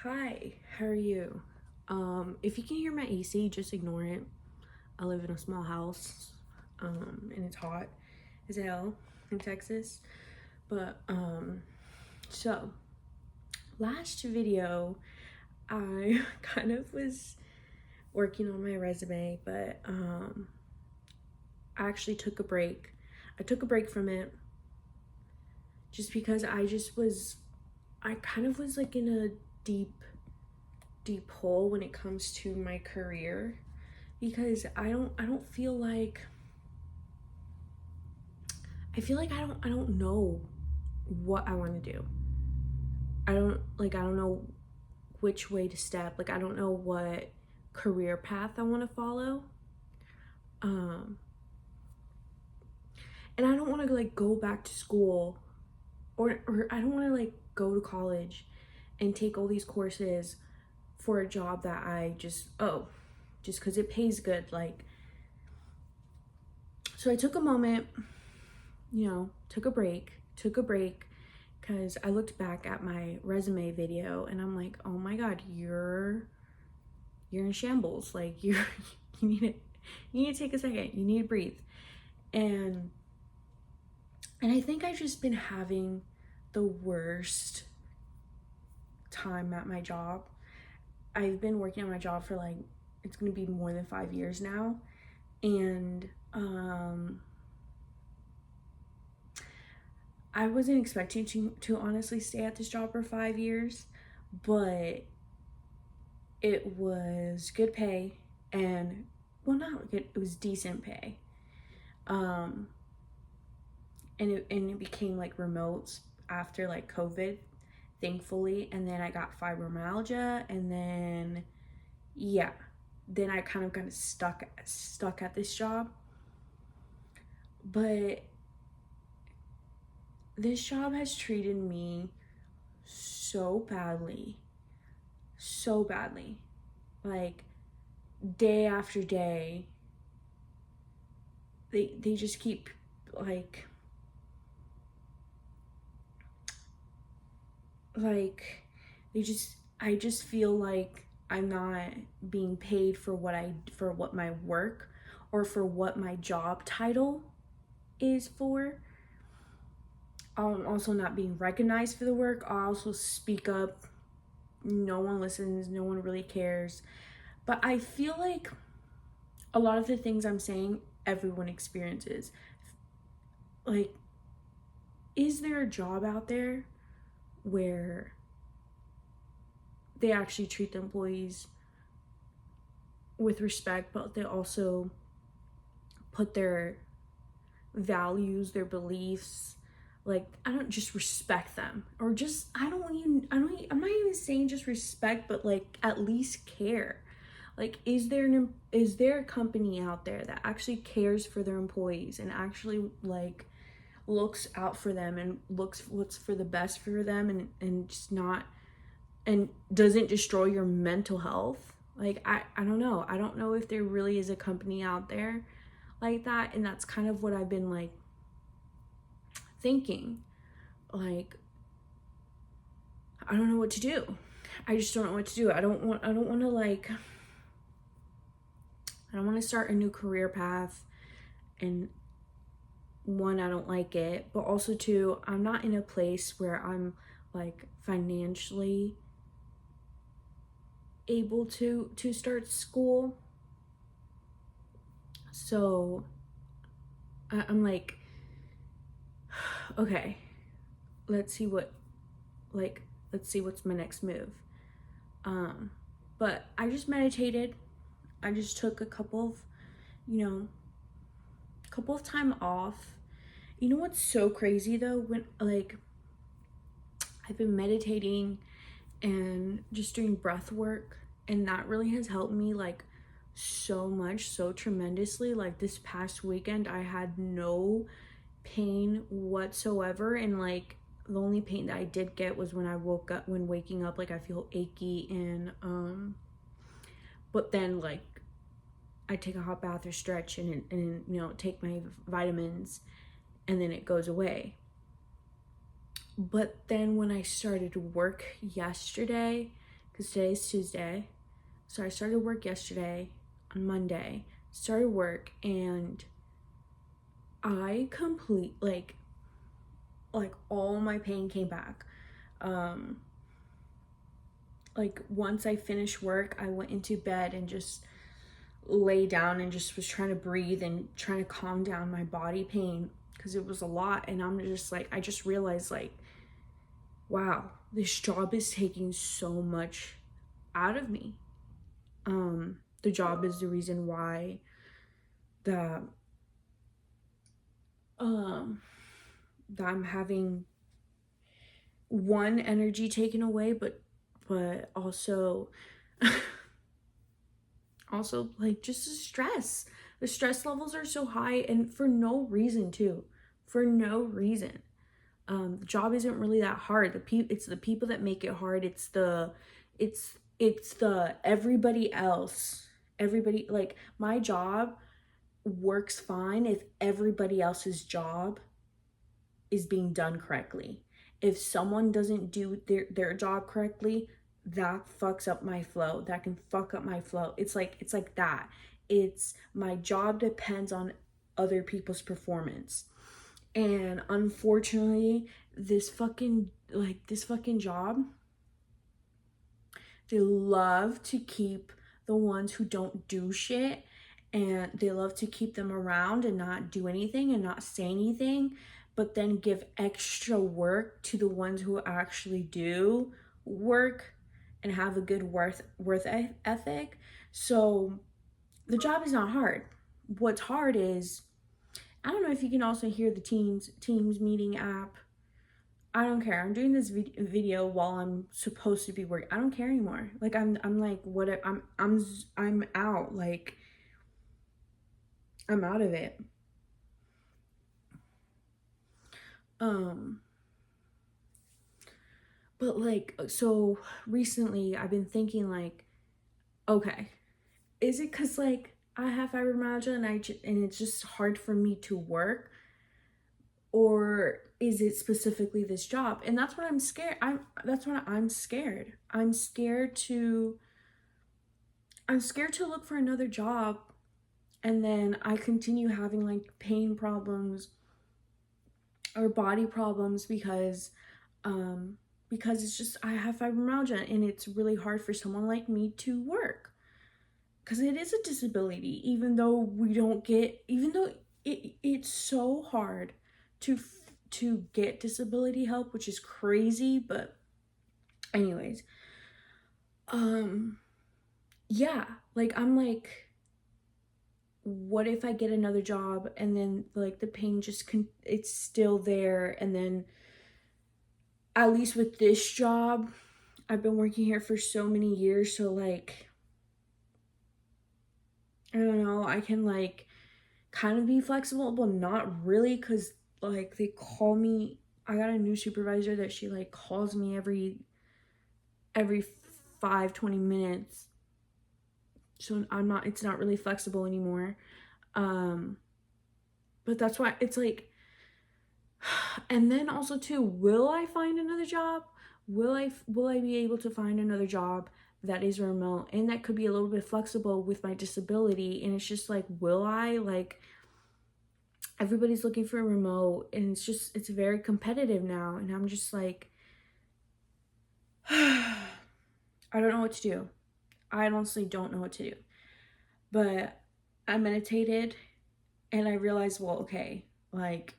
Hi, how are you? If you can hear my AC, just ignore it. I live in a small house, and it's hot as hell in Texas. But, so last video, I kind of was working on my resume, but, I actually took a break. I took a break from it just because I kind of was like in a deep hole when it comes to my career, because I don't feel like I don't know what I want to do. I don't know which way to step. Like, I don't know what career path I want to follow. Um and I don't want to like go back to school, or I don't want to like go to college and take all these courses for a job that I just because it pays good. Like, so I took a moment, took a break because I looked back at my resume video and I'm like, oh my god, you're in shambles. Like, you need to take a second. You need to breathe. And I think I've just been having the worst time at my job. I've been working at my job for like, it's gonna be more than 5 years now. And I wasn't expecting to honestly stay at this job for 5 years, but it was good pay, and well, not good, it was decent pay. And it became like remote after like COVID, thankfully, and then I got fibromyalgia, and then yeah, then I kind of got stuck at this job. But this job has treated me so badly, so badly. Like, day after day, they just keep like I just feel like I'm not being paid for what my work, or for what my job title is for. I'm also not being recognized for the work. I also speak up. No one listens. No one really cares. But I feel like a lot of the things I'm saying, everyone experiences. Like, is there a job out there where they actually treat the employees with respect, but they also put their values, their beliefs, like, I don't just respect them, or just I'm not even saying just respect, but like at least care. Like, is there a company out there that actually cares for their employees and actually like looks out for them and looks what's for the best for them, and just not, and doesn't destroy your mental health? Like, I don't know. I don't know if there really is a company out there like that. And that's kind of what I've been like thinking. Like, I don't know what to do. I just don't know what to do. I don't want to start a new career path, and one, I don't like it, but also two, I'm not in a place where I'm like financially able to start school. So I'm like, okay, let's see what's my next move. But I just meditated. I just took a couple of time off. You know what's so crazy though? When like I've been meditating and just doing breath work, and that really has helped me like so much, so tremendously. Like, this past weekend I had no pain whatsoever, and like the only pain that I did get was when waking up, like I feel achy, and but then like I take a hot bath or stretch, and take my vitamins, and then it goes away. But then when I started work yesterday, because today's Tuesday. So I started work yesterday on Monday, started work, and I like all my pain came back. Like once I finished work, I went into bed and just lay down and just was trying to breathe and trying to calm down my body pain because it was a lot. And I'm just like, I just realized like, wow, this job is taking so much out of me. The job is the reason why that that I'm having one, energy taken away, but also also like just the stress levels are so high, and for no reason too, for no reason. The job isn't really that hard. It's the people that make it hard. It's the everybody else. Everybody, like, my job works fine if everybody else's job is being done correctly. If someone doesn't do their job correctly, that fucks up my flow. That can fuck up my flow. It's like that. It's my job depends on other people's performance. And unfortunately, this fucking job, they love to keep the ones who don't do shit, and they love to keep them around and not do anything and not say anything, but then give extra work to the ones who actually do work and have a good worth ethic. So the job is not hard. What's hard is, I don't know if you can also hear the Teams meeting app. I don't care. I'm doing this video while I'm supposed to be working. I don't care anymore. Like I'm like what I'm out. Like I'm out of it. But like, so recently I've been thinking like, okay, is it cuz like I have fibromyalgia and it's just hard for me to work, or is it specifically this job? And that's what I'm scared. I'm scared. I'm scared to look for another job and then I continue having like pain problems or body problems because it's just, I have fibromyalgia and it's really hard for someone like me to work because it is a disability, even though it's so hard to get disability help, which is crazy. But anyways, yeah, like I'm like, what if I get another job and then like the pain it's still there, and then at least with this job, I've been working here for so many years, so like I don't know, I can like kind of be flexible, but not really, because like they call me, I got a new supervisor that she like calls me every 5-20 minutes, so it's not really flexible anymore. But that's why it's like, and then also too, will I find another job? Will I be able to find another job that is remote and that could be a little bit flexible with my disability? And it's just like, will I? Like, everybody's looking for a remote, and it's very competitive now, and I'm just like, I don't know what to do. I honestly don't know what to do. But I meditated and I realized, well, okay, like,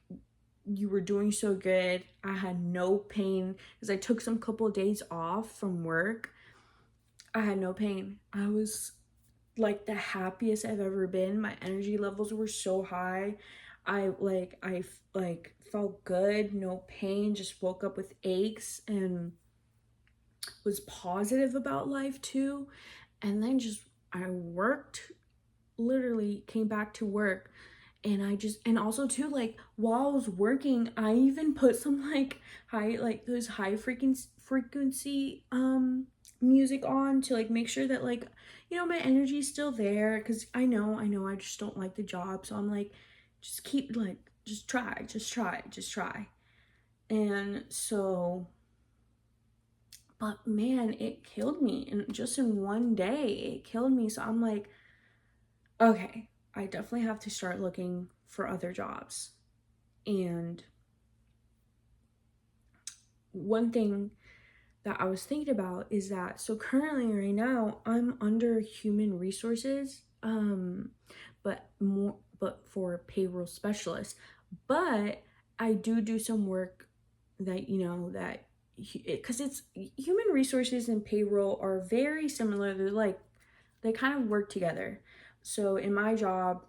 you were doing so good. I had no pain because I took some couple of days off from work. I had no pain. I was like the happiest I've ever been. My energy levels were so high. I felt good, no pain, just woke up with aches and was positive about life too. And then I worked, literally came back to work, and and also too, like, while I was working, I even put some like those high frequency music on to like make sure that, like, my energy is still there, because I know I just don't like the job, so I'm like, just keep like, just try. And so But man, it killed me. And just in one day, it killed me. So I'm like, okay, I definitely have to start looking for other jobs. And one thing that I was thinking about is that, so currently right now I'm under human resources, but for payroll specialist. But I do some work that, that, because it's human resources and payroll are very similar. They're like, they kind of work together. So in my job,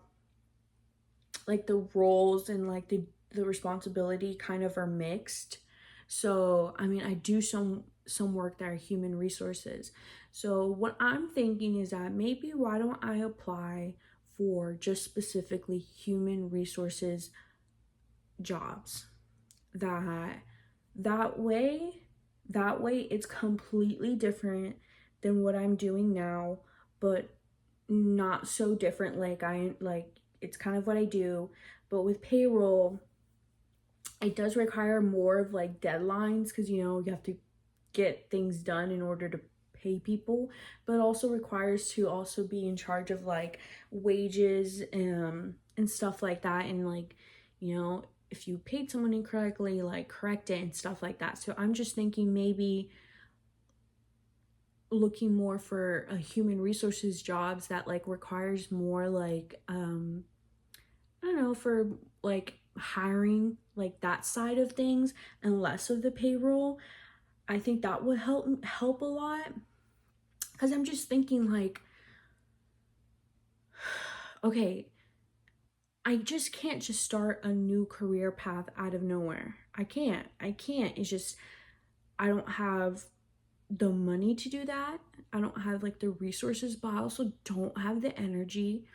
like the roles and like the responsibility kind of are mixed. So I mean, I do some work that are human resources. So what I'm thinking is that maybe why don't I apply for just specifically human resources jobs, that that way that way it's completely different than what I'm doing now, but not so different. Like it's kind of what I do, but with payroll it does require more of like deadlines, because you have to get things done in order to pay people, but it also requires to also be in charge of like wages and stuff like that, and like if you paid someone incorrectly, like correct it and stuff like that. So I'm just thinking maybe looking more for a human resources jobs that like requires more like I don't know, for like hiring, like that side of things, and less of the payroll. I think that would help a lot, because I'm just thinking like, okay, I just can't just start a new career path out of nowhere. I can't. It's just, I don't have the money to do that. I don't have like the resources, but I also don't have the energy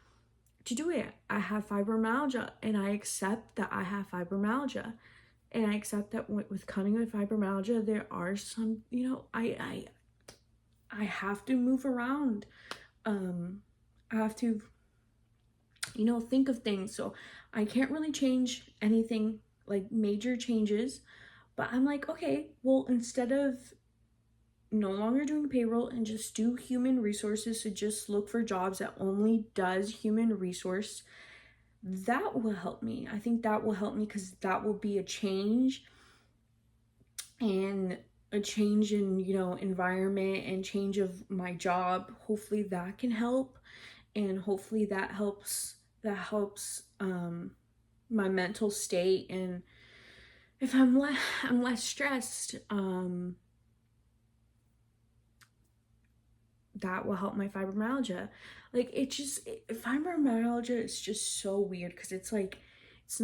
to do it. I have fibromyalgia, and I accept that I have fibromyalgia. And I accept that with coming with fibromyalgia, there are some, I have to move around. I have to, think of things. So I can't really change anything like major changes. But I'm like, okay, well, instead of no longer doing payroll and just do human resources, so just look for jobs that only does human resource, that will help me. I think that will help me, because that will be a change, and a change in environment and change of my job. Hopefully that can help, and hopefully that helps my mental state. And if I'm less stressed, that will help my fibromyalgia. Like fibromyalgia is just so weird, because it's like it's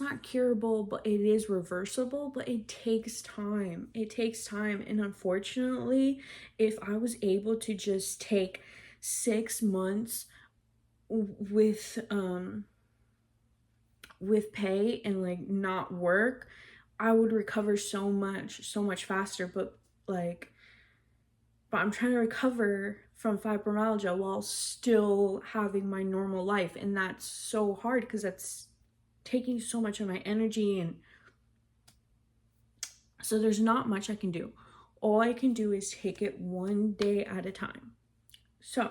not curable, but it is reversible, but it takes time. And unfortunately, if I was able to just take 6 months with pay and like not work, I would recover so much faster. But I'm trying to recover from fibromyalgia while still having my normal life, and that's so hard, because that's taking so much of my energy. And so there's not much I can do. All I can do is take it one day at a time. So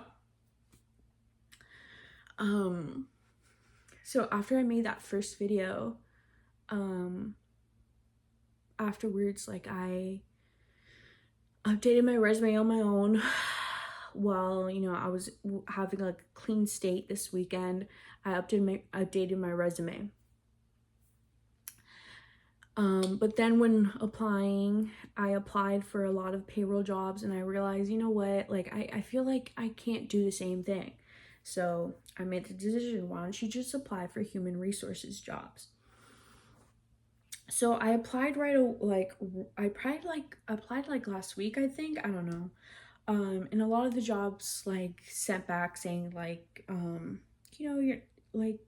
so after I made that first video, afterwards, like, I updated my resume on my own while I was having a clean state this weekend. I updated my resume. But then when applying, I applied for a lot of payroll jobs, and I realized, you know what, like, I feel like I can't do the same thing. So I made the decision, why don't you just apply for human resources jobs? So I applied applied like last week, I think. I don't know. And a lot of the jobs like sent back saying like, you're like,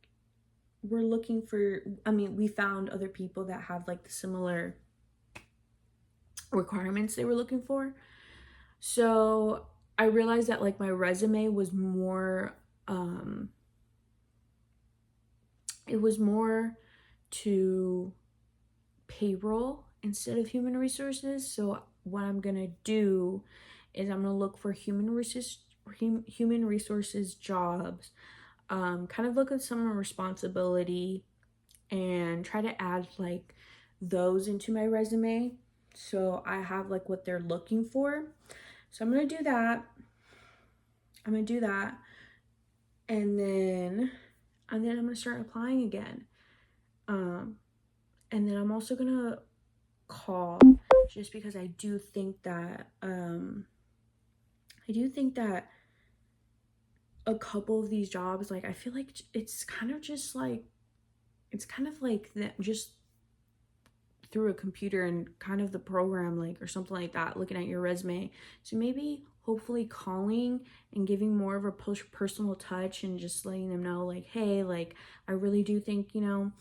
we're looking for, we found other people that have like the similar requirements they were looking for. So I realized that like my resume was more, it was more to payroll instead of human resources. So what I'm gonna do is I'm gonna look for human resources jobs, kind of look at some responsibility and try to add like those into my resume so I have like what they're looking for. So I'm gonna do that. And then I'm gonna start applying again. And then I'm also gonna call, just because I do think that a couple of these jobs, like I feel like it's kind of like that, just through a computer and kind of the program, like, or something like that, looking at your resume. So maybe hopefully calling and giving more of a personal touch and just letting them know like, hey, like I really do think, you know,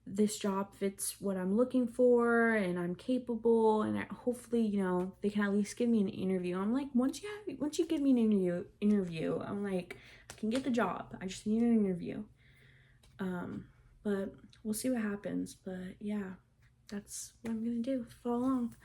this job fits what I'm looking for and I'm capable, and hopefully, you know, they can at least give me an interview. I'm like, once you give me an interview, I'm like, I can get the job. I just need an interview. But we'll see what happens. But yeah, that's what I'm gonna do. Follow along.